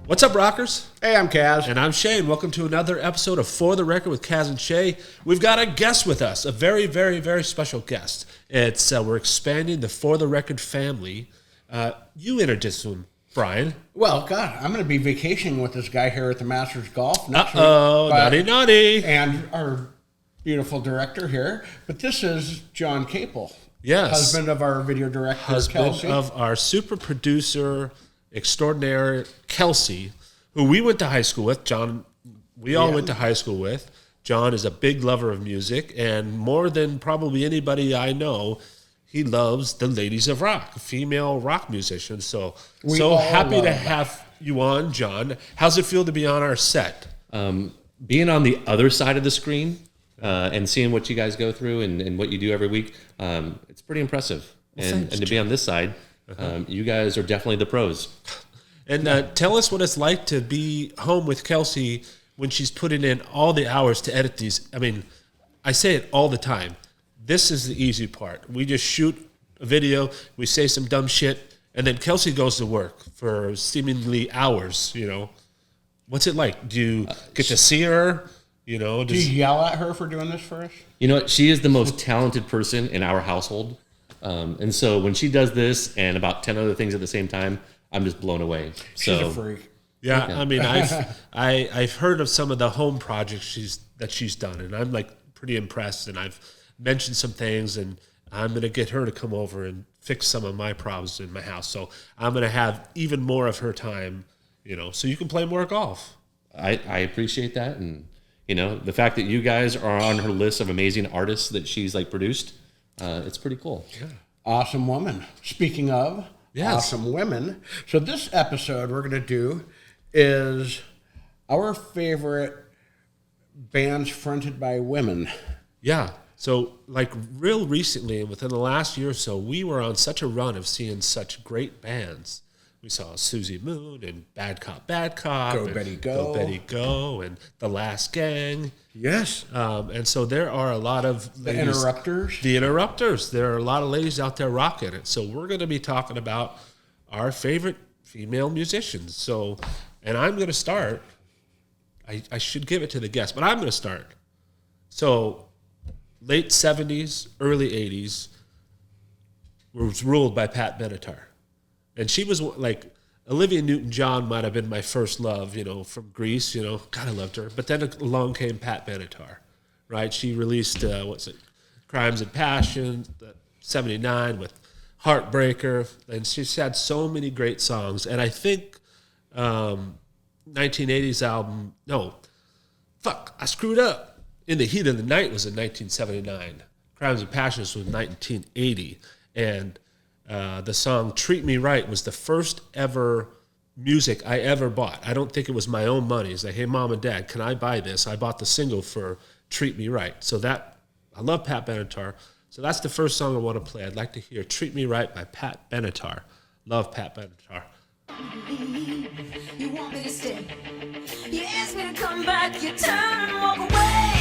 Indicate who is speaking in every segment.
Speaker 1: What's up, rockers?
Speaker 2: Hey, I'm Kaz.
Speaker 1: And I'm Shay, and welcome to another episode of For the Record with Kaz and Shay. We've got a guest with us, a very, very, very special guest. It's we're expanding the For the Record family. You introduced him, Brian.
Speaker 2: Well, God, I'm going to be vacationing with this guy here at the Masters Golf next week.
Speaker 1: Naughty.
Speaker 2: And our beautiful director here. But this is John Caple.
Speaker 1: Yes.
Speaker 2: Husband of our video director, Kelsie.
Speaker 1: Of our super producer extraordinaire, Kelsie, who we went to high school with. John, we all went to high school with. John is a big lover of music, and more than probably anybody I know, he loves the ladies of rock, female rock musicians. So happy to have you on, John. How's it feel to be on our set?
Speaker 3: Being on the other side of the screen and seeing what you guys go through and what you do every week, it's pretty impressive.
Speaker 1: Well,
Speaker 3: and to be on this side, you guys are definitely the pros.
Speaker 1: And tell us what it's like to be home with Kelsie when she's putting in all the hours to edit these. I mean, I say it all the time. This is the easy part. We just shoot a video, we say some dumb shit, and then Kelsie goes to work for seemingly hours, you know. What's it like? Do you get to see her? You know,
Speaker 2: do you yell at her for doing this for us?
Speaker 3: You know what? She is the most talented person in our household. And so when she does this and about 10 other things at the same time, I'm just blown away.
Speaker 2: She's a freak.
Speaker 1: Yeah, I mean, I've heard of some of the home projects she's done, and I'm like pretty impressed. And I've mentioned some things, and I'm gonna get her to come over and fix some of my problems in my house. So I'm gonna have even more of her time, you know, so you can play more golf.
Speaker 3: I appreciate that, and you know the fact that you guys are on her list of amazing artists that she's like produced. It's pretty cool.
Speaker 1: Yeah.
Speaker 2: Awesome woman. Speaking of awesome women, so this episode we're going to do is our favorite bands fronted by women.
Speaker 1: Yeah. So like real recently, within the last year or so, we were on such a run of seeing such great bands. We saw Susie Moon and Bad Cop,
Speaker 2: Go
Speaker 1: and
Speaker 2: Betty Go.
Speaker 1: Go Betty Go, and The Last Gang.
Speaker 2: Yes.
Speaker 1: And so there are a lot of ladies.
Speaker 2: The Interrupters.
Speaker 1: The Interrupters. There are a lot of ladies out there rocking it. So we're going to be talking about our favorite female musicians. So, and I'm going to start. I should give it to the guest, but I'm going to start. So late 70s, early 80s was ruled by Pat Benatar. And she was like, Olivia Newton-John might have been my first love, you know, from Grease, you know. God, I loved her. But then along came Pat Benatar, right? She released, Crimes and Passion, 79 with Heartbreaker. And she's had so many great songs. And I think 1980s album, I screwed up. In the Heat of the Night was in 1979. Crimes and Passions was 1980. And the song Treat Me Right was the first ever music I ever bought. I don't think it was my own money. It's like, hey, Mom and Dad, can I buy this? I bought the single for Treat Me Right. So I love Pat Benatar. So that's the first song I want to play. I'd like to hear Treat Me Right by Pat Benatar. Love Pat Benatar.
Speaker 4: You want me to stay? You ask me to come back, you turn and walk away.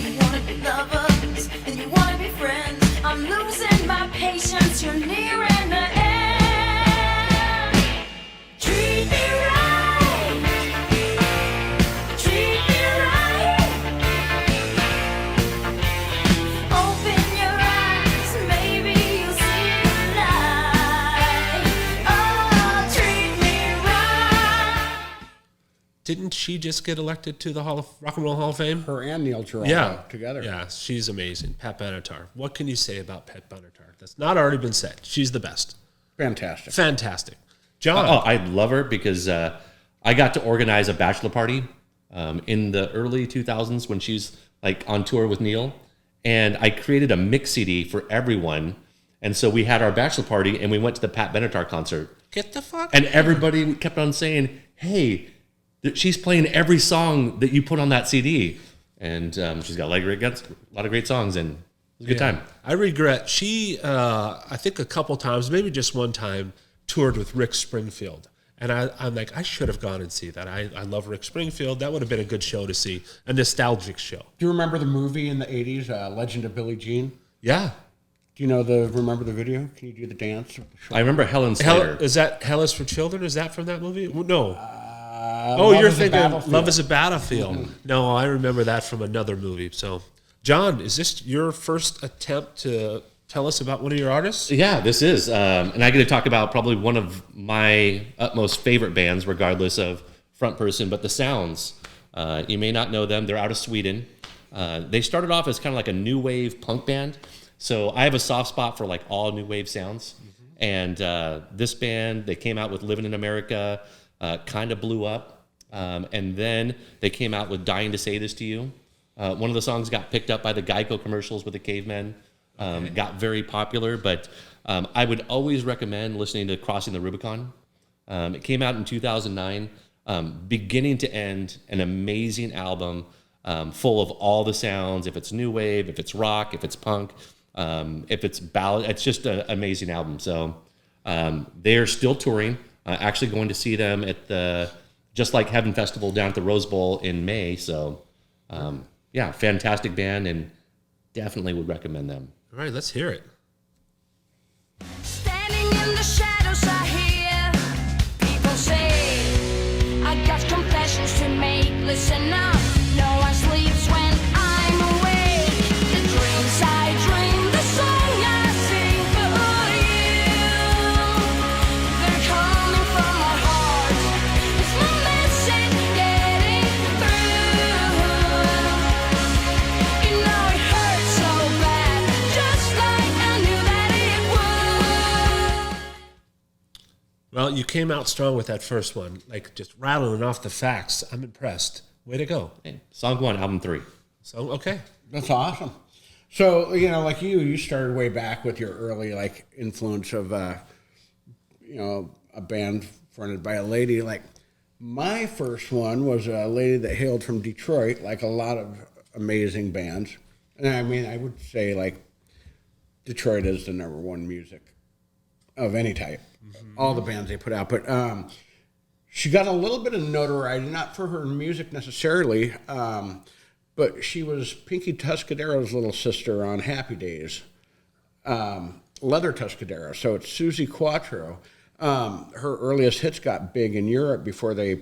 Speaker 4: You want to be lovers, and you want to be friends. I'm losing my patience, you're nearing the end. Treat me right. Treat me right. Open your eyes, maybe you'll see the light. Oh, treat me right.
Speaker 1: Didn't she just get elected to the Rock and Roll Hall of Fame?
Speaker 2: Her and Neil Giraldo together.
Speaker 1: Yeah, she's amazing. Pat Benatar. What can you say about Pat Benatar? That's not already been said. She's the best.
Speaker 2: Fantastic.
Speaker 1: John.
Speaker 3: I love her because I got to organize a bachelor party in the early 2000s when she's like on tour with Neil. And I created a mix CD for everyone. And so we had our bachelor party and we went to the Pat Benatar concert.
Speaker 1: Get the fuck.
Speaker 3: And everybody kept on saying, hey, she's playing every song that you put on that CD. And she's got a lot of great songs, and it was a good time.
Speaker 1: I regret she, I think a couple times, maybe just one time, toured with Rick Springfield. And I'm like, I should have gone and see that. I love Rick Springfield. That would have been a good show to see, a nostalgic show.
Speaker 2: Do you remember the movie in the 80s, Legend of Billie Jean?
Speaker 1: Yeah.
Speaker 2: Do you remember the video? Can you do the dance?
Speaker 3: I remember Helen Slater.
Speaker 1: Is that Hell is for Children? Is that from that movie? No. You're thinking Love is a Battlefield. Mm-hmm. No, I remember that from another movie. So, John, is this your first attempt to tell us about one of your artists?
Speaker 3: Yeah, this is. And I get to talk about probably one of my utmost favorite bands, regardless of front person, but the Sounds. You may not know them. They're out of Sweden. They started off as kind of like a new wave punk band. So I have a soft spot for like all new wave sounds. Mm-hmm. And this band, they came out with Living in America, kind of blew up. And then they came out with Dying to Say This to You. One of the songs got picked up by the Geico commercials with the cavemen. Got very popular, but I would always recommend listening to Crossing the Rubicon. It came out in 2009. Beginning to end, an amazing album full of all the sounds. If it's new wave, if it's rock, if it's punk, if it's ballad, it's just an amazing album. So they're still touring. Actually going to see them at the Just Like Heaven Festival down at the Rose Bowl in May. So yeah, fantastic band, and definitely would recommend them.
Speaker 1: All right, let's hear it.
Speaker 4: Standing in the shadows, I hear people say, I got confessions to make. Listen up, no one sleeps when I'm awake. The dreams I dream, the song I sing for you, they're coming from my heart. It's my message getting through. You know it hurts so bad, just like I knew that it would.
Speaker 1: Well, you came out strong with that first one, like just rattling off the facts. I'm impressed. Way to go.
Speaker 3: Hey, song 1, album 3.
Speaker 1: So, okay.
Speaker 2: That's awesome. So, like you started way back with your early, like, influence of, a band fronted by a lady. Like, my first one was a lady that hailed from Detroit, like a lot of amazing bands. And I mean, I would say, like, Detroit is the number one music of any type. Mm-hmm. All the bands they put out. But she got a little bit of notoriety, not for her music necessarily, but she was Pinky Tuscadero's little sister on Happy Days, Leather Tuscadero. So it's Susie Quattro. Her earliest hits got big in Europe before they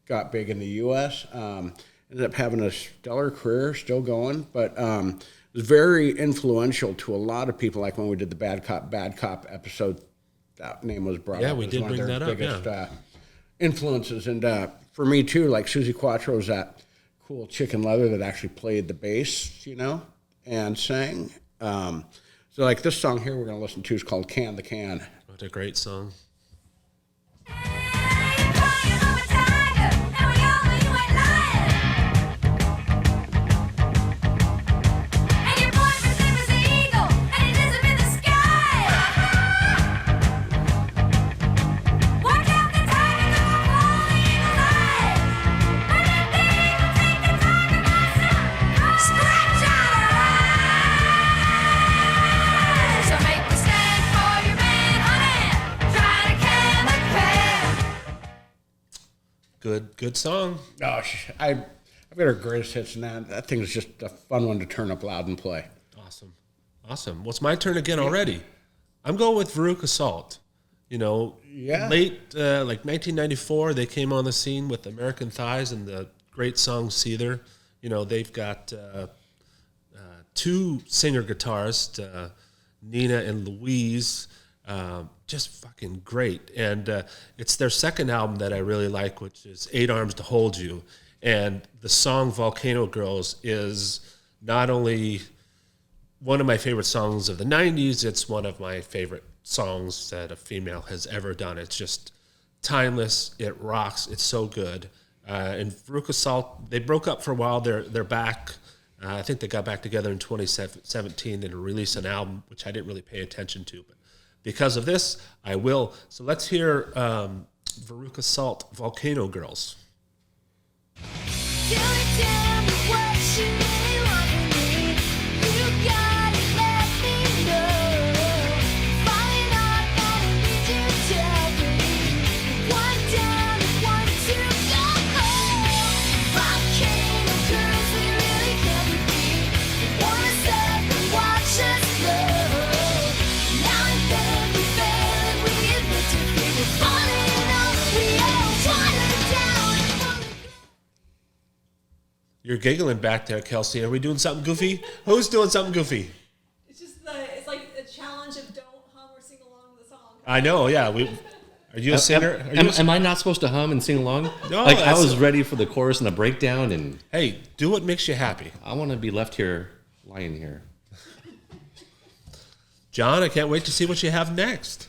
Speaker 2: got big in the U.S. Ended up having a stellar career, still going, but was very influential to a lot of people. Like when we did the Bad Cop episode, that name was brought up.
Speaker 1: Yeah, we did bring that up.
Speaker 2: Biggest, influences, and for me too, like Susie Quattro was that cool chick in leather that actually played the bass, and sang. So like this song here we're gonna listen to is called "Can the Can."
Speaker 1: What a great song. Good song.
Speaker 2: Oh, I've got her greatest hits, and that thing is just a fun one to turn up loud and play.
Speaker 1: Awesome. Well, it's my turn again already. I'm going with Veruca Salt. Late, like 1994, they came on the scene with American Thighs and the great song Seether. They've got two singer guitarists, Nina and Louise, just fucking great. And it's their second album that I really like, which is 8 Arms to Hold You. And the song Volcano Girls is not only one of my favorite songs of the 90s, it's one of my favorite songs that a female has ever done. It's just timeless. It rocks. It's so good. And Veruca Salt, they broke up for a while. They're back. I think they got back together in 2017 and released an album, which I didn't really pay attention to. But because of this, I will. So let's hear Veruca Salt, Volcano Girls.
Speaker 4: Falling off, we all wanna do.
Speaker 1: You're giggling back there, Kelsie. Are we doing something goofy? Who's doing something goofy?
Speaker 5: It's like a challenge of don't hum or sing along with the song.
Speaker 1: I know, yeah. Are you a singer?
Speaker 3: Am I not supposed to hum and sing along?
Speaker 1: No,
Speaker 3: like I was ready for the chorus and the breakdown, and
Speaker 1: hey, do what makes you happy.
Speaker 3: I want to be left here, lying here.
Speaker 1: John, I can't wait to see what you have next.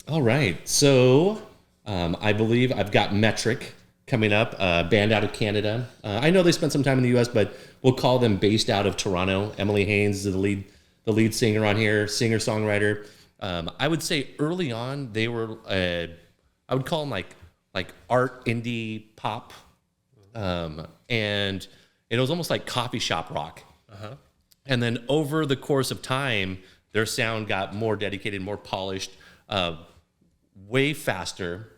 Speaker 3: All right, so I believe I've got Metric coming up, a band out of Canada. I know they spent some time in the U.S., but we'll call them based out of Toronto. Emily Haynes is the lead singer on here, singer-songwriter. I would say early on they were, I would call them like art indie pop, and it was almost like coffee shop rock.
Speaker 1: Uh-huh.
Speaker 3: And then over the course of time, their sound got more dedicated, more polished, way faster.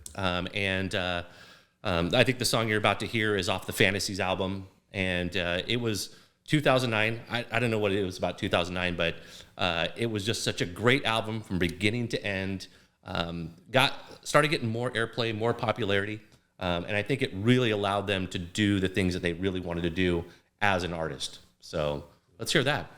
Speaker 3: I think the song you're about to hear is off the Fantasies album, and it was 2009. I don't know what it was about 2009, but it was just such a great album from beginning to end. Started getting more airplay, more popularity, and I think it really allowed them to do the things that they really wanted to do as an artist. So let's hear that.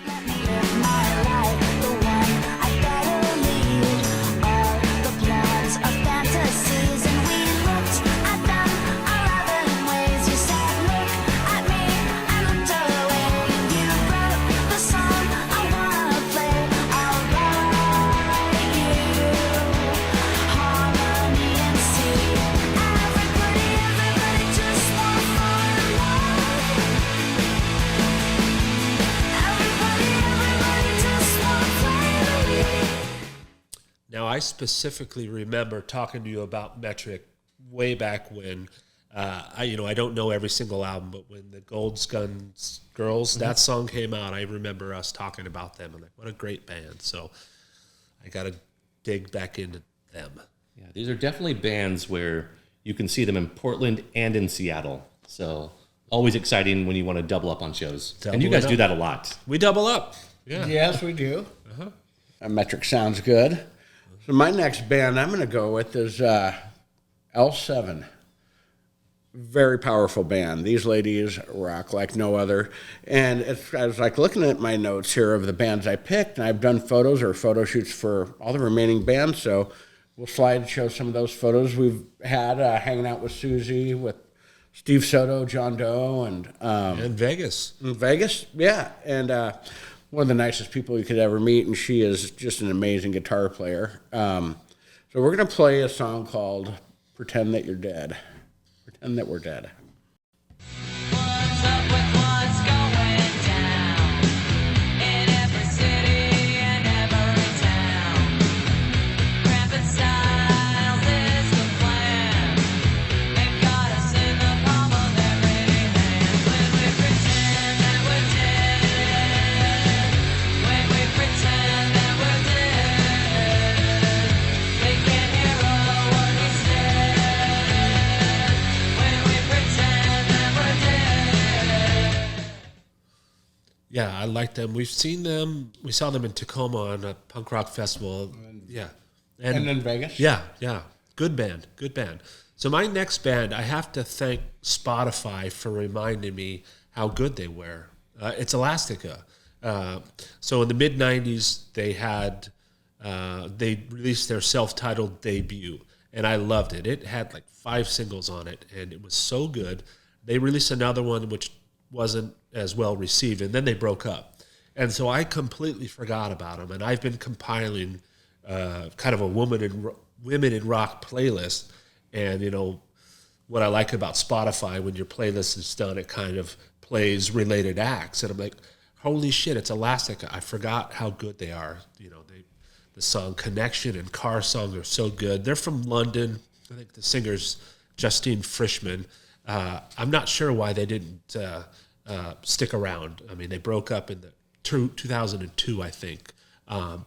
Speaker 4: Let me live my life, the one I better lead. All the plans of fantasies, and we looked at them, our other ways. You said, look at me, I looked away. You wrote the song I wanna play. I'll write you harmony and C. Everybody just wanna fall in love. Everybody just wanna play with me.
Speaker 1: Now, I specifically remember talking to you about Metric way back when. I don't know every single album, but when the Gold's Guns Girls, that song came out, I remember us talking about them. I'm like, what a great band. So I got to dig back into them.
Speaker 3: Yeah, these are definitely bands where you can see them in Portland and in Seattle. So always exciting when you want to double up on shows. And you
Speaker 1: Double it
Speaker 3: guys do
Speaker 1: up.
Speaker 3: that a lot.
Speaker 1: We double up. Yeah.
Speaker 2: Yes, we do. Metric sounds good. So my next band I'm going to go with is L7. Very powerful band. These ladies rock like no other. And I was like looking at my notes here of the bands I picked, and I've done photos or photo shoots for all the remaining bands. So we'll show some of those photos we've had hanging out with Susie, with Steve Soto, John Doe, and
Speaker 1: Vegas.
Speaker 2: in Vegas, yeah. And one of the nicest people you could ever meet, and she is just an amazing guitar player. So we're going to play a song called Pretend That You're Dead. Pretend That We're Dead.
Speaker 6: What's up with what's going down in every city and every town? Cramping styles is the plan. They've got us in the palm of their pretty hands. When we pretend that we're dead, when we pretend that we're dead, they can't hear a word we said. When we pretend that we're dead.
Speaker 1: Yeah, I like them. We've seen them. We saw them in Tacoma on a punk rock festival. Yeah.
Speaker 2: And in Vegas?
Speaker 1: Yeah. Good band. So my next band, I have to thank Spotify for reminding me how good they were. It's Elastica. So in the mid-'90s, they released their self-titled debut, and I loved it. It had like 5 singles on it, and it was so good. They released another one which wasn't as well received, and then they broke up. And so I completely forgot about them, and I've been compiling kind of a women in rock playlist. And, what I like about Spotify, when your playlist is done, it kind of plays related acts. And I'm like, holy shit, it's Elastica. I forgot how good they are. The song Connection and Car Song are so good. They're from London. I think the singer's Justine Frischmann. I'm not sure why they didn't stick around. I mean, they broke up in the 2002, I think.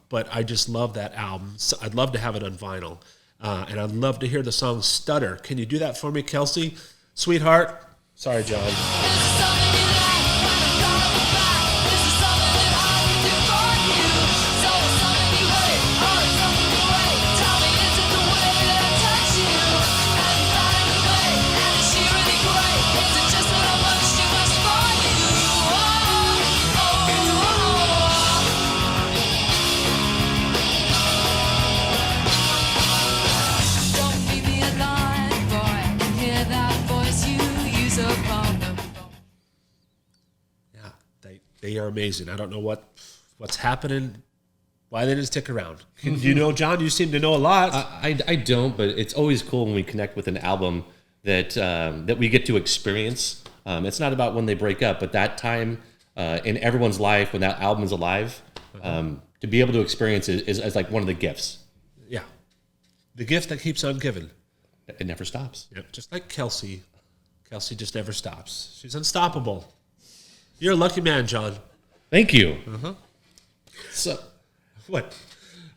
Speaker 1: But I just love that album. So I'd love to have it on vinyl. And I'd love to hear the song Stutter. Can you do that for me, Kelsie? Sweetheart? Sorry, John.
Speaker 4: It's a
Speaker 1: They are amazing. I don't know what's happening, why they didn't stick around. Do you know, John? You seem to know a lot.
Speaker 3: I don't, but it's always cool when we connect with an album that we get to experience. It's not about when they break up, but that time in everyone's life when that album is alive, to be able to experience it is like one of the gifts.
Speaker 1: Yeah. The gift that keeps on giving.
Speaker 3: It never stops.
Speaker 1: Yep. Just like Kelsie. Kelsie just never stops. She's unstoppable. You're a lucky man, John.
Speaker 3: Thank you.
Speaker 1: So, what?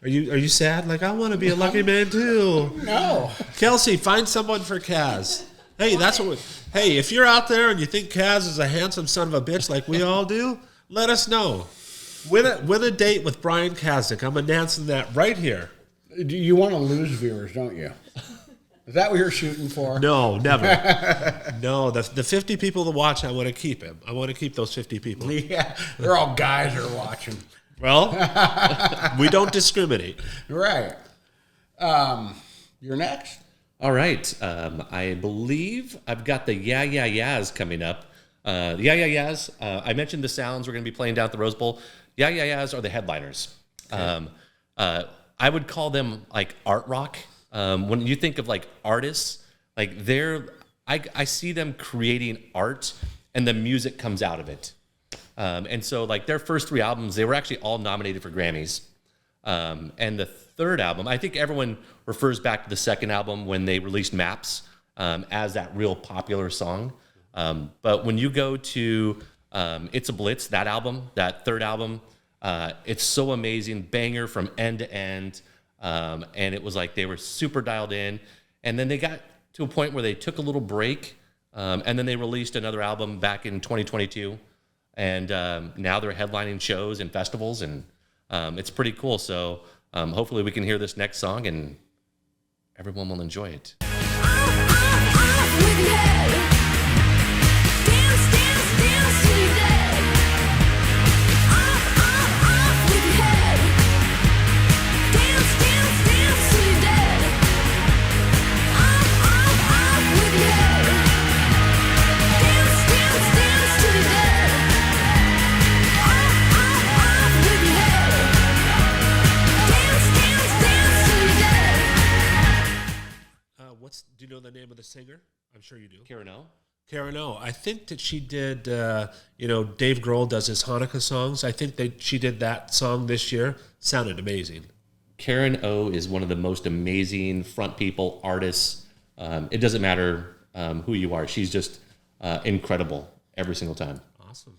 Speaker 1: Are you sad? Like, I want to be a lucky man too.
Speaker 2: No.
Speaker 1: Kelsie, find someone for Kaz. Hey, that's what. Hey, if you're out there and you think Kaz is a handsome son of a bitch like we all do, let us know. Win a date with Brian Kazdick. I'm announcing that right here.
Speaker 2: You want to lose viewers, don't you? Is that what you're shooting for?
Speaker 1: No, never. No, the 50 people that watch, I want to keep him. I want to keep those 50 people.
Speaker 2: Yeah, they're all guys that are watching.
Speaker 1: Well, we don't discriminate.
Speaker 2: Right. You're next.
Speaker 3: All right. I believe I've got the Yeah Yeah Yeahs coming up. The Yeah Yeah Yeahs, I mentioned the sounds we're going to be playing down at the Rose Bowl. Yeah Yeah Yeahs are the headliners. Okay. I would call them like art rock. When you think of like artists, like I see them creating art and the music comes out of it. And so like their first 3 albums, they were actually all nominated for Grammys. And the third album, I think everyone refers back to the second album when they released Maps as that real popular song. But when you go to It's a Blitz, that album, that third album, it's so amazing, banger from end to end. And it was like they were super dialed in. And then they got to a point where they took a little break. And then they released another album back in 2022. And now they're headlining shows and festivals. And it's pretty cool. So hopefully we can hear this next song and everyone will enjoy it.
Speaker 1: Do you know the name of the singer? I'm sure you do.
Speaker 3: Karen O?
Speaker 1: Karen O. I think that she did, Dave Grohl does his Hanukkah songs. I think that she did that song this year. Sounded amazing.
Speaker 3: Karen O is one of the most amazing front people, artists. It doesn't matter who you are. She's just incredible every single time.
Speaker 1: Awesome.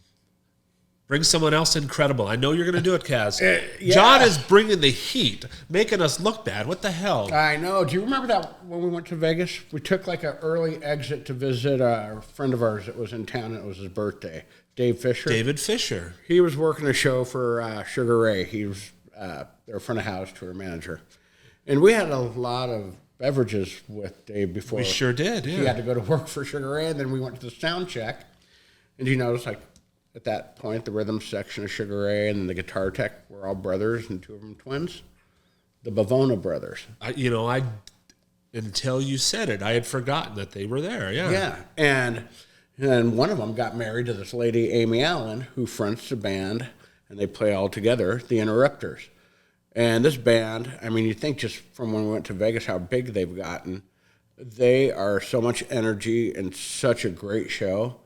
Speaker 1: Bring someone else incredible. I know you're going to do it, Kaz.
Speaker 2: Yeah.
Speaker 1: John is bringing the heat, making us look bad. What the hell?
Speaker 2: I know. Do you remember that when we went to Vegas? We took like an early exit to visit a friend of ours that was in town, and it was his birthday, Dave Fisher.
Speaker 1: David Fisher.
Speaker 2: He was working a show for Sugar Ray. He was their front of house tour manager. And we had a lot of beverages with Dave before.
Speaker 1: We sure did, yeah.
Speaker 2: He had to go to work for Sugar Ray, and then we went to the sound check. And you notice, like, at that point, the rhythm section of Sugar Ray and the guitar tech were all brothers, and 2 of them twins. The Bavona brothers.
Speaker 1: Until you said it, I had forgotten that they were there. Yeah.
Speaker 2: Yeah, and one of them got married to this lady, Amy Allen, who fronts the band, and they play all together, the Interrupters. And this band, I mean, you think just from when we went to Vegas how big they've gotten. They are so much energy and such a great show,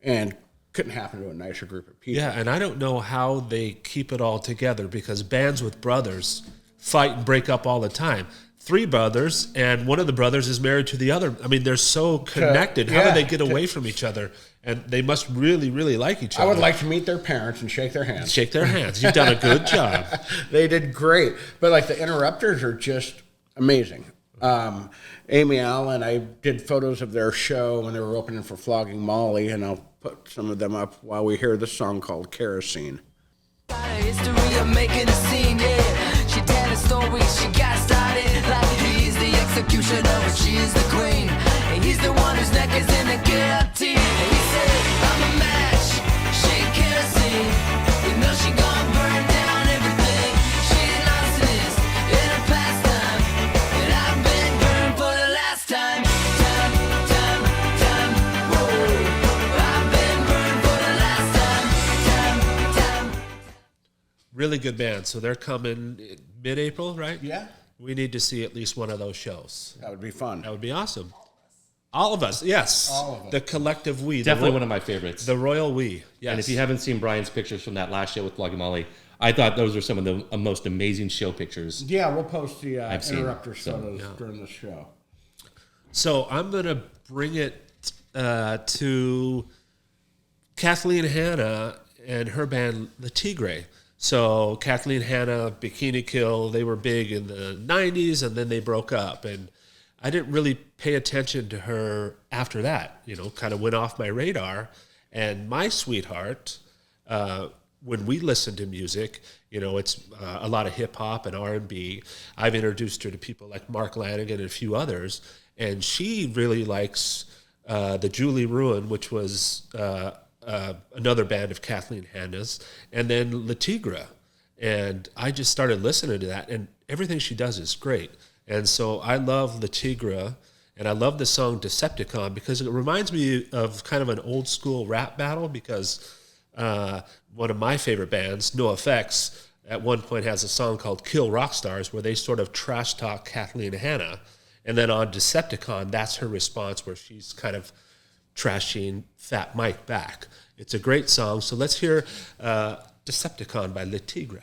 Speaker 2: and couldn't happen to a nicer group of people.
Speaker 1: Yeah, and I don't know how they keep it all together because bands with brothers fight and break up all the time. 3 brothers, and one of the brothers is married to the other. I mean, they're so connected. How do they get away from each other? And they must really, really like each other.
Speaker 2: I would like to meet their parents and shake their hands.
Speaker 1: Shake their hands. You've done a good job.
Speaker 2: They did great. But, like, the Interrupters are just amazing. Amy Allen, I did photos of their show when they were opening for Flogging Molly, and I'll put some of them up while we hear this song called Kerosene.
Speaker 6: History of making a scene, yeah. She tell a story, she got started like he's the executioner, but she's the queen. And he's the one whose neck is in the guillotine. And he said, I'm a match, she kerosene. You know she gon' burn down everything. She lost this in her pastime. And I've been burned for the last time. Whoa. I've been burned for the last time.
Speaker 1: Really good band. So they're coming mid-April, right?
Speaker 2: Yeah.
Speaker 1: We need to see at least one of those shows.
Speaker 2: That would be fun.
Speaker 1: That would be awesome. All of us, yes.
Speaker 2: All of us.
Speaker 1: The collective we.
Speaker 3: Definitely one of my favorites.
Speaker 1: The royal we, yes.
Speaker 3: And if you haven't seen Brian's pictures from that last show with Bloggy Molly, I thought those were some of the most amazing show pictures.
Speaker 2: Yeah, we'll post the
Speaker 3: seen,
Speaker 2: interrupter
Speaker 3: so,
Speaker 2: photos during the show.
Speaker 1: So I'm going to bring it to Kathleen Hanna and her band, the Tigre. So Kathleen Hanna, Bikini Kill, they were big in the 90s, and then they broke up. And I didn't really pay attention to her after that, kind of went off my radar. And my sweetheart, when we listen to music, it's a lot of hip hop and R&B. I've introduced her to people like Mark Lanigan and a few others, and she really likes the Julie Ruin, which was another band of Kathleen Hanna's, and then Le Tigre. And I just started listening to that, and everything she does is great. And so I love Le Tigre, and I love the song Decepticon because it reminds me of kind of an old school rap battle, because one of my favorite bands, NoFX, at one point has a song called Kill Rock Stars where they sort of trash talk Kathleen Hanna. And then on Decepticon, that's her response where she's kind of trashing Fat Mike back. It's a great song. So let's hear Decepticon by Le Tigre.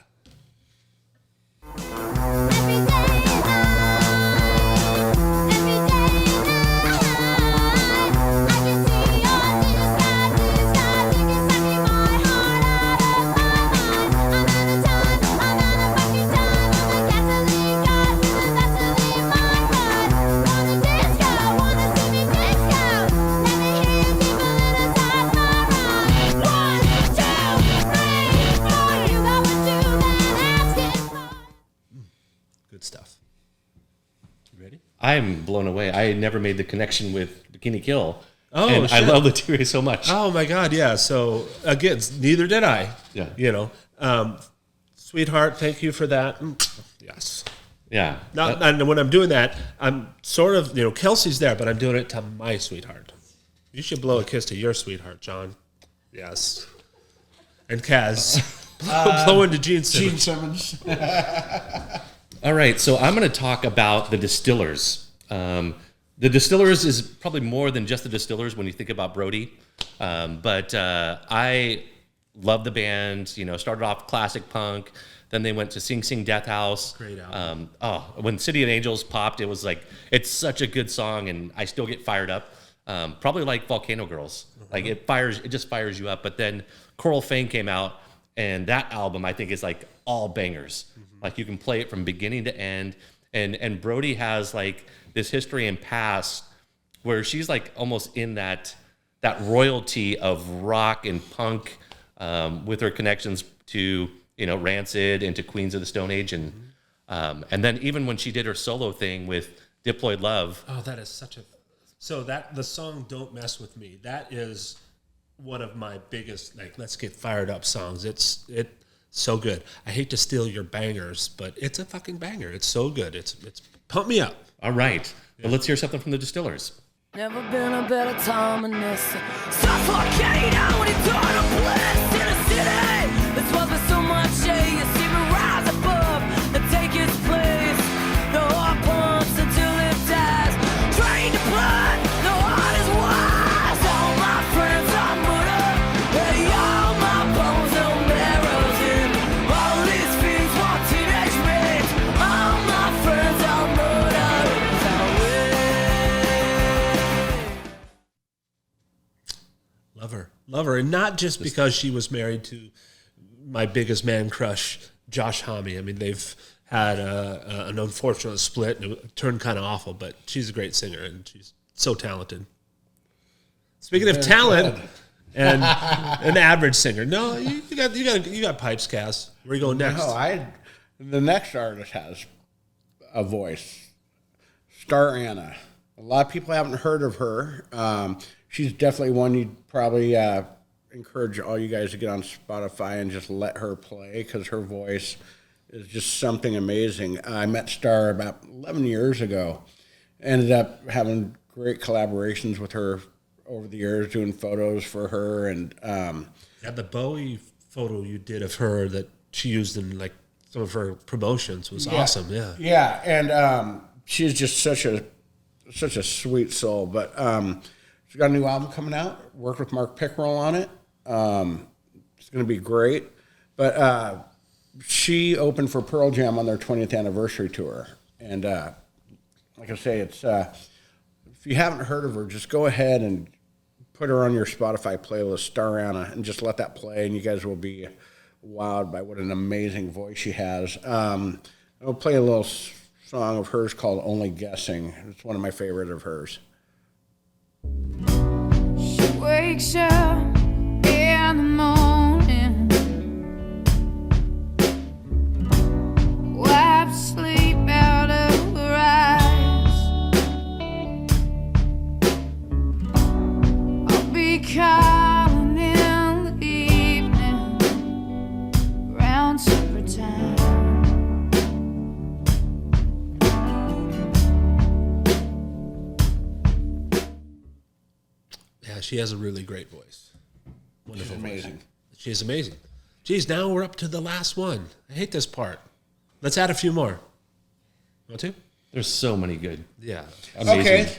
Speaker 1: Stuff. You ready?
Speaker 3: I'm blown away. I never made the connection with Bikini Kill.
Speaker 1: Oh,
Speaker 3: and I
Speaker 1: shit.
Speaker 3: love the Tigre so much.
Speaker 1: Oh my God, yeah. So again, neither did I.
Speaker 3: Yeah.
Speaker 1: Sweetheart, thank you for that. Yes.
Speaker 3: Yeah.
Speaker 1: And when I'm doing that, I'm sort of, Kelsey's there, but I'm doing it to my sweetheart. You should blow a kiss to your sweetheart, John. Yes. And Kaz, blow into Gene Simmons.
Speaker 2: Gene Simmons.
Speaker 3: All right, so I'm going to talk about the Distillers. The Distillers is probably more than just the Distillers when you think about Brody. But I love the band. Started off classic punk. Then they went to Sing Sing Death House.
Speaker 1: Great album.
Speaker 3: When City of Angels popped, it was like, it's such a good song, and I still get fired up. Probably like Volcano Girls. Like it just fires you up. But then Coral Fang came out, and that album I think is like all bangers. Like you can play it from beginning to end. And Brody has like this history and past where she's like almost in that royalty of rock and punk with her connections to, Rancid and to Queens of the Stone Age. And then even when she did her solo thing with Diploid Love.
Speaker 1: Oh, that is such a... So the song Don't Mess With Me, that is one of my biggest, let's get fired up songs. It's so good. I hate to steal your bangers, but it's a fucking banger. It's so good. It's pump me up.
Speaker 3: All right. Well, let's hear something from the Distillers.
Speaker 4: Never been a better time than this. Suffocate out when it's on a blast in a city. That's why there's so much shade. You see me rise above and take its place. The heart pumps until it dies. Trained to blood, the heart is wise. All my friends are murdered. Hey, all my bones are marrows in. All these fiends want teenage mates. All my friends are murderers.
Speaker 1: Love her. And not just because she was married to my biggest man crush, Josh Homme. I mean, they've had an unfortunate split, and it turned kind of awful, but she's a great singer, and she's so talented. Speaking of talent and an average singer. No, you got pipes, Cass. Where you going next?
Speaker 2: No, the next artist has a voice. Star Anna. A lot of people haven't heard of her. She's definitely one you'd probably encourage all you guys to get on Spotify and just let her play, because her voice is just something amazing. I met Star about 11 years ago. Ended up having great collaborations with her over the years, doing photos for her. And
Speaker 1: the Bowie photo you did of her that she used in like some of her promotions was awesome. Yeah.
Speaker 2: Yeah, and she's just such a sweet soul. But she's got a new album coming out. Worked with Mark Pickerel on it. It's going to be great. But she opened for Pearl Jam on their 20th anniversary tour. And like I say, it's if you haven't heard of her, just go ahead and put her on your Spotify playlist, Starana, and just let that play, and you guys will be wowed by what an amazing voice she has. I'll play a little song of hers called Only Guessing. It's one of my favorite of hers.
Speaker 7: She wakes up in the morning, wipes sleep out of her eyes. I'll be calling in the evening, around supper time.
Speaker 1: Yeah, she has a really great voice. Wonderful
Speaker 2: She's amazing.
Speaker 1: voice. She is amazing. Geez, now we're up to the last one. I hate this part. Let's add a few more. Want to?
Speaker 3: There's so many good.
Speaker 1: Yeah.
Speaker 3: Amazing.
Speaker 2: Okay,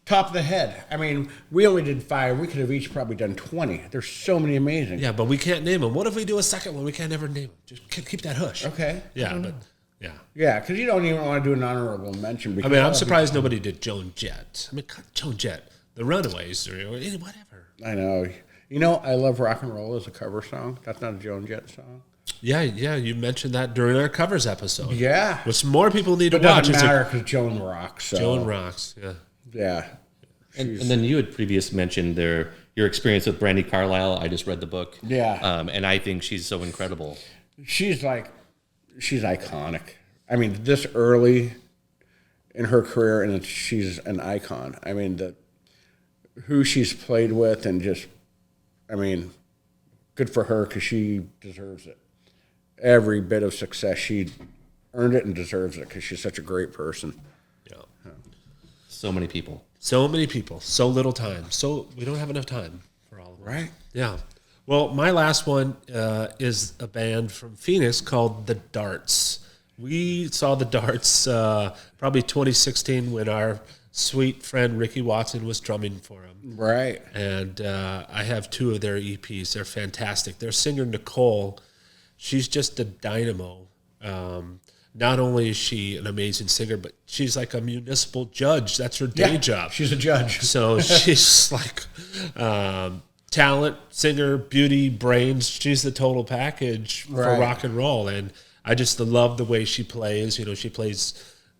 Speaker 2: top of the head. I mean, we only did 5. We could have each probably done 20. There's so many amazing.
Speaker 1: Yeah, but we can't name them. What if we do a second one? We can't ever name them. Just keep that hush.
Speaker 2: Okay.
Speaker 1: Yeah, but yeah.
Speaker 2: Yeah, because you don't even want to do an honorable mention.
Speaker 1: I
Speaker 2: Because
Speaker 1: mean, I'm surprised nobody did Joan Jett. I mean, Joan Jett, The Runaways, or whatever.
Speaker 2: I know. You know, I love rock and roll as a cover song. That's not a Joan Jett song.
Speaker 1: Yeah, you mentioned that during our covers episode.
Speaker 2: Yeah.
Speaker 1: Which more people need to
Speaker 2: It
Speaker 1: watch.
Speaker 2: doesn't
Speaker 1: It's
Speaker 2: matter because Joan rocks. So.
Speaker 1: Joan rocks. Yeah.
Speaker 2: Yeah.
Speaker 3: And then you had previously mentioned your experience with Brandy Carlisle. I just read the book.
Speaker 2: Yeah.
Speaker 3: And I think she's so incredible.
Speaker 2: She's iconic. I mean, this early in her career, and she's an icon. I mean, who she's played with, and just, I mean, good for her because she deserves it. Every bit of success, she earned it and deserves it because she's such a great person.
Speaker 1: Yeah.
Speaker 3: So many people.
Speaker 1: So many people, so little time. So we don't have enough time for all of them.
Speaker 2: Right.
Speaker 1: Yeah. Well, my last one is a band from Phoenix called The Darts. We saw The Darts probably 2016 when our sweet friend Ricky Watson was drumming for them.
Speaker 2: Right.
Speaker 1: And I have 2 of their EPs. They're fantastic. Their singer, Nicole, she's just a dynamo. Not only is she an amazing singer, but she's like a municipal judge. That's her day job.
Speaker 2: She's a judge.
Speaker 1: So she's like talent, singer, beauty, brains. She's the total package for
Speaker 2: Right.
Speaker 1: rock and roll. And I just love the way she plays. You know, she plays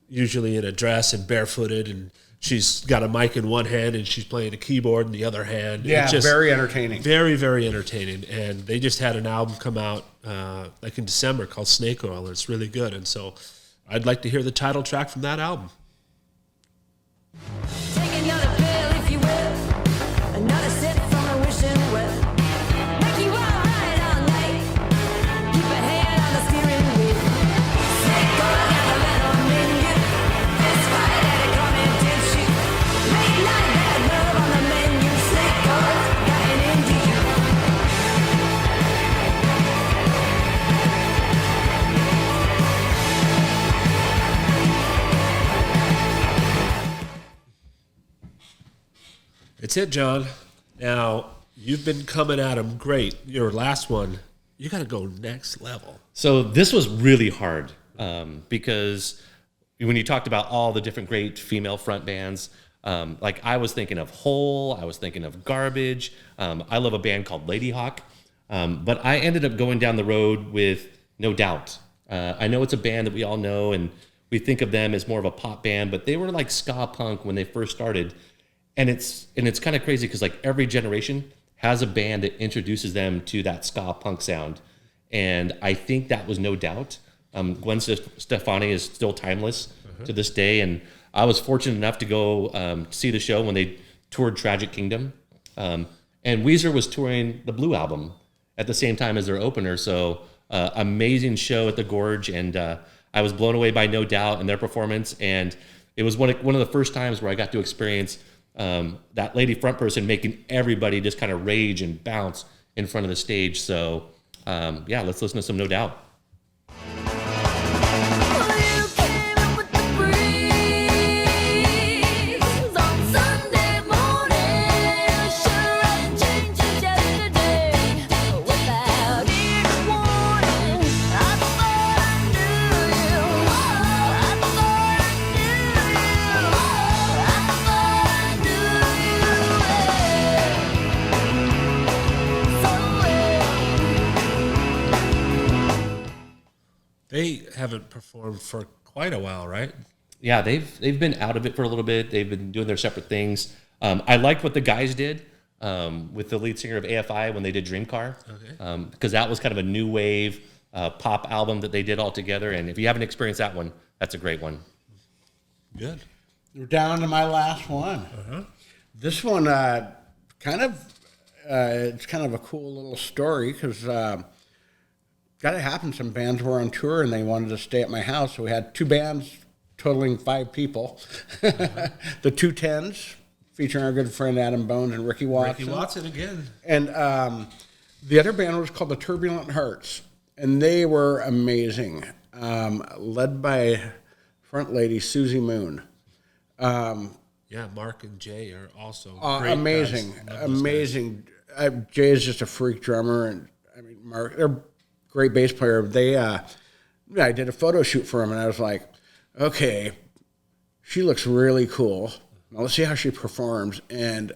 Speaker 1: usually in a dress and barefooted, and she's got a mic in one hand and she's playing a keyboard in the other hand.
Speaker 2: Yeah,
Speaker 1: It's just
Speaker 2: very entertaining.
Speaker 1: very, very entertaining. And they just had an album come out like in December called Snake Oil. And it's really good. And so I'd like to hear the title track from that album.
Speaker 4: Take another pill if you will. Another sip from a wishing well. Make you alright all night. Keep a hand on the steering wheel. Snake oil got the venom in you. This fight had it coming, did she? Late night bad love on the menu. Snake oil got it into you.
Speaker 1: It's it, John. Now, you've been coming at them great. Your last one, you got to go next level.
Speaker 3: So this was really hard because when you talked about all the different great female front bands, like I was thinking of Hole, I was thinking of Garbage. I love a band called Lady Hawk, but I ended up going down the road with No Doubt. I know it's a band that we all know, and we think of them as more of a pop band, but they were like ska punk when they first started. And it's kind of crazy because like every generation has a band that introduces them to that ska punk sound, and I think that was No Doubt. Gwen Stefani is still timeless to this day, and I was fortunate enough to go see the show when they toured Tragic Kingdom, and Weezer was touring the Blue album at the same time as their opener. So amazing show at the Gorge, and I was blown away by No Doubt and their performance, and it was one of the first times where I got to experience that lady front person making everybody just kind of rage and bounce in front of the stage. So Yeah, let's listen to some No Doubt.
Speaker 4: You came in with the breeze on Sunday morning. Sure ain't changed yesterday. Without any warning, I thought I knew you. I thought I knew you. I thought I knew you. So well.
Speaker 1: They haven't performed for quite a while, right?
Speaker 3: Yeah, they've been out of it for a little bit. They've been doing their separate things. I liked what the guys did with the lead singer of AFI when they did Dream Car, because that was kind of a new wave pop album that they did all together. And if you haven't experienced that one, that's a great one.
Speaker 1: Good.
Speaker 2: We're down to my last one. This one, it's kind of a cool little story because got to happen. Some bands were on tour and they wanted to stay at my house, so we had 2 bands totaling 5 people. The 210s, featuring our good friend Adam Bones and Ricky Watson.
Speaker 1: Ricky Watson again.
Speaker 2: And the other band was called the Turbulent Hearts, and they were amazing, led by front lady Susie Moon.
Speaker 1: Yeah, Mark and Jay are also great
Speaker 2: Amazing,
Speaker 1: guys. Love those
Speaker 2: amazing. Jay is just a freak drummer, and I mean Mark, they're a great bass player. I did a photo shoot for him, and I was like, okay, she looks really cool. Now let's see how she performs. And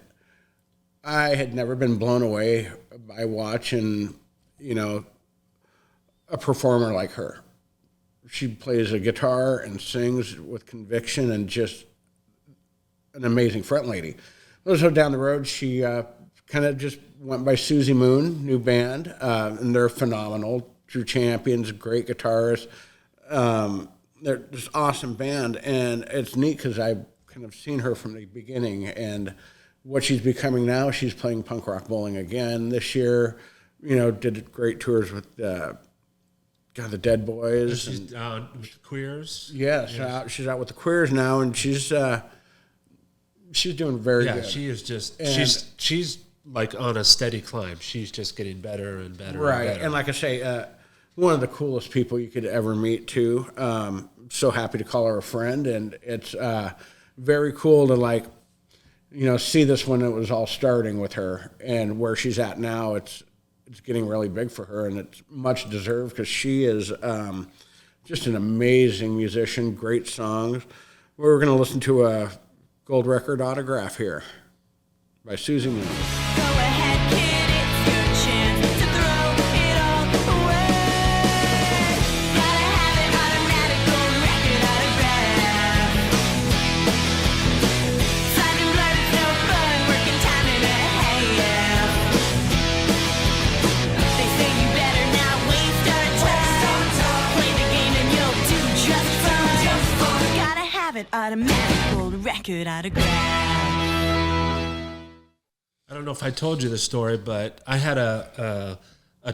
Speaker 2: I had never been blown away by watching, a performer like her. She plays a guitar and sings with conviction and just an amazing front lady. So down the road, she kind of just went by Susie Moon, new band, and they're phenomenal. True champions, great guitarists. They're just awesome band, and it's neat because I've kind of seen her from the beginning and what she's becoming now. She's playing punk rock bowling again this year. Did great tours with the Dead Boys.
Speaker 1: She's with the Queers.
Speaker 2: Yes. She's out with the Queers now, and she's doing very good.
Speaker 1: Yeah, she is just she's like on a steady climb. She's just getting better and better.
Speaker 2: Right,
Speaker 1: and better.
Speaker 2: and like I say, one of the coolest people you could ever meet too. So happy to call her a friend, and it's very cool to see this when it was all starting with her, and where she's at now. It's getting really big for her, and it's much deserved because she is just an amazing musician. Great songs. We're going to listen to a gold record autograph here by Susie Moon.
Speaker 4: Go ahead, kid, it's your chance to throw it all away. Gotta have an automatic gold record autograph. Signed in blood, it's no fun, working time in a half. They say you better not waste our time. Play the game and you'll do just fine. Gotta have an automatic gold record autograph.
Speaker 1: I don't know if I told you the story, but I had a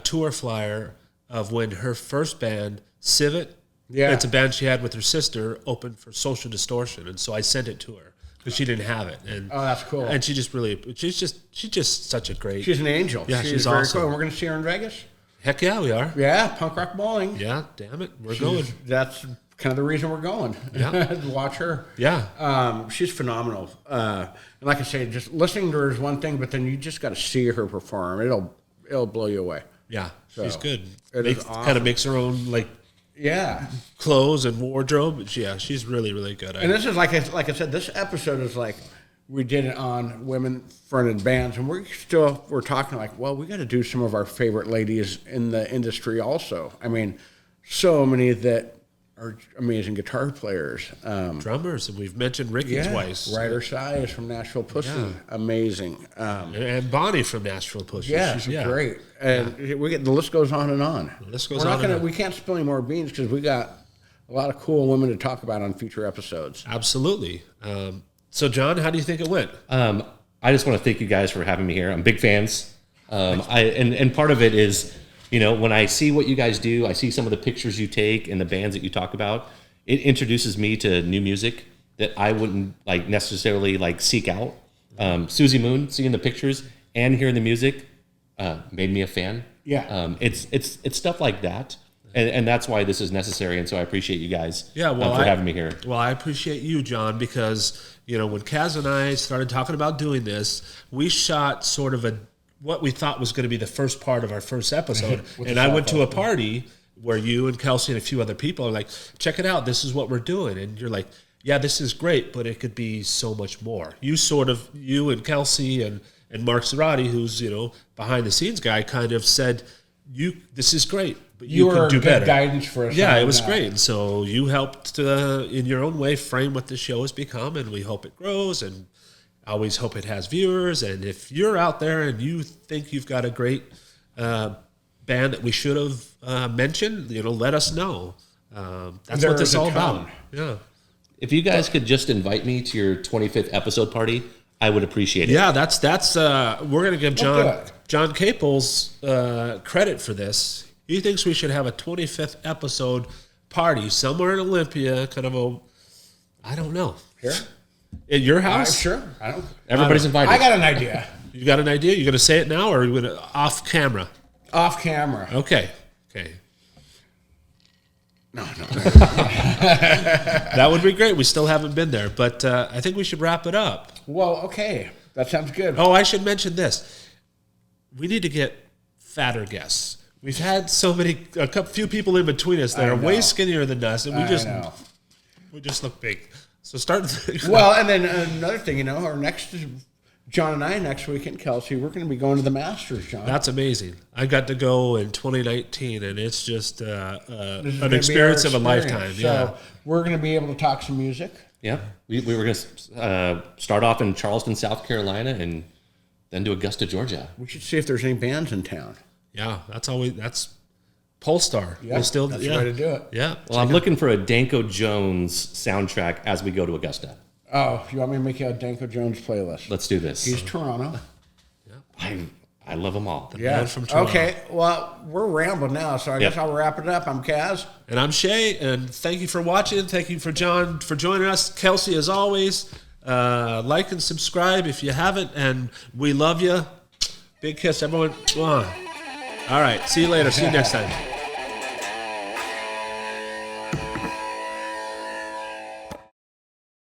Speaker 1: tour flyer of when her first band, Civet, it's a band she had with her sister, opened for Social Distortion, and so I sent it to her because she didn't have it. And
Speaker 2: that's cool.
Speaker 1: And she's just such a great.
Speaker 2: She's an angel.
Speaker 1: Yeah, she's
Speaker 2: very
Speaker 1: awesome.
Speaker 2: cool. And we're going to see her in Vegas.
Speaker 1: Heck yeah, we are.
Speaker 2: Yeah, punk rock bowling.
Speaker 1: Yeah, damn it, we're going.
Speaker 2: That's kind of the reason we're going.
Speaker 1: Yeah.
Speaker 2: To watch her.
Speaker 1: Yeah.
Speaker 2: She's phenomenal. And like I say, just listening to her is one thing, but then you just got to see her perform. It'll blow you away.
Speaker 1: Yeah, she's
Speaker 2: So,
Speaker 1: good.
Speaker 2: it is awesome.
Speaker 1: Kind of makes her own clothes and wardrobe. She's really, really good.
Speaker 2: And this is like I said, this episode is like we did it on women-fronted bands, and we're talking like, well, we got to do some of our favorite ladies in the industry also. I mean, so many that are amazing guitar players.
Speaker 1: Drummers, and we've mentioned Ricky twice.
Speaker 2: Ryder Size from Nashville Pussy, amazing.
Speaker 1: And Bonnie from Nashville Pussy.
Speaker 2: She's great. And the list goes on and on.
Speaker 1: The list goes on and on.
Speaker 2: We can't spill any more beans because we got a lot of cool women to talk about on future episodes.
Speaker 1: Absolutely. So, John, how do you think it went?
Speaker 3: I just want to thank you guys for having me here. I'm big fans. And part of it is, when I see what you guys do, I see some of the pictures you take and the bands that you talk about, it introduces me to new music that I wouldn't necessarily seek out. Susie Moon, seeing the pictures and hearing the music, made me a fan.
Speaker 2: Yeah.
Speaker 3: It's stuff like that. And that's why this is necessary. And so I appreciate you guys
Speaker 1: Yeah, well,
Speaker 3: for having me here.
Speaker 1: Well, I appreciate you, John, because, when Kaz and I started talking about doing this, we shot sort of what we thought was going to be the first part of our first episode. And I went to a party where you and Kelsie and a few other people are like, check it out, this is what we're doing. And you're like, yeah, this is great, but it could be so much more. You and Kelsie and Mark Zarate, who's, behind the scenes guy, kind of said, this is great, but you can do better.
Speaker 2: Guidance for us.
Speaker 1: Yeah, it was great. And so you helped in your own way frame what the show has become, and we hope it grows, and always hope it has viewers. And if you're out there and you think you've got a great band that we should have mentioned, let us know. That's what this is all about. Yeah.
Speaker 3: If you guys could just invite me to your 25th episode party, I would appreciate it.
Speaker 1: Yeah, that's we're going to give John Caple's credit for this. He thinks we should have a 25th episode party somewhere in Olympia, kind of I don't know.
Speaker 2: Here?
Speaker 1: In your house?
Speaker 2: Sure.
Speaker 3: Everybody's invited.
Speaker 2: I got an idea.
Speaker 1: You got an idea? You going to say it now, or are you going to off camera?
Speaker 2: Off camera.
Speaker 1: Okay.
Speaker 2: No.
Speaker 1: That would be great. We still haven't been there, but I think we should wrap it up.
Speaker 2: Well, okay. That sounds good.
Speaker 1: Oh, I should mention this. We need to get fatter guests. We've had few people in between us that are way skinnier than us, and we just look big. So start.
Speaker 2: Well, and then another thing, our next John and I next week in Kelsie, we're going to be going to the Masters, John.
Speaker 1: That's amazing. I got to go in 2019, and it's just an experience of a lifetime.
Speaker 2: So we're going to be able to talk some music.
Speaker 3: Yeah, we were going to start off in Charleston, South Carolina, and then to Augusta, Georgia.
Speaker 2: We should see if there's any bands in town.
Speaker 1: Yeah, that's Polestar.
Speaker 2: Yeah, that's the way to do it.
Speaker 1: Yeah.
Speaker 3: Well, I'm looking for a Danko Jones soundtrack as we go to Augusta.
Speaker 2: Oh, you want me to make you a Danko Jones playlist?
Speaker 3: Let's do this.
Speaker 2: He's Toronto.
Speaker 3: I love them all.
Speaker 2: Yeah.
Speaker 1: From Toronto.
Speaker 2: Okay. Well, we're rambling now, so I guess I'll wrap it up. I'm Kaz.
Speaker 1: And I'm Shay, and thank you for watching. Thank you for John for joining us. Kelsie, as always, like and subscribe if you haven't, and we love you. Big kiss, everyone. All right. See you later. See you next time.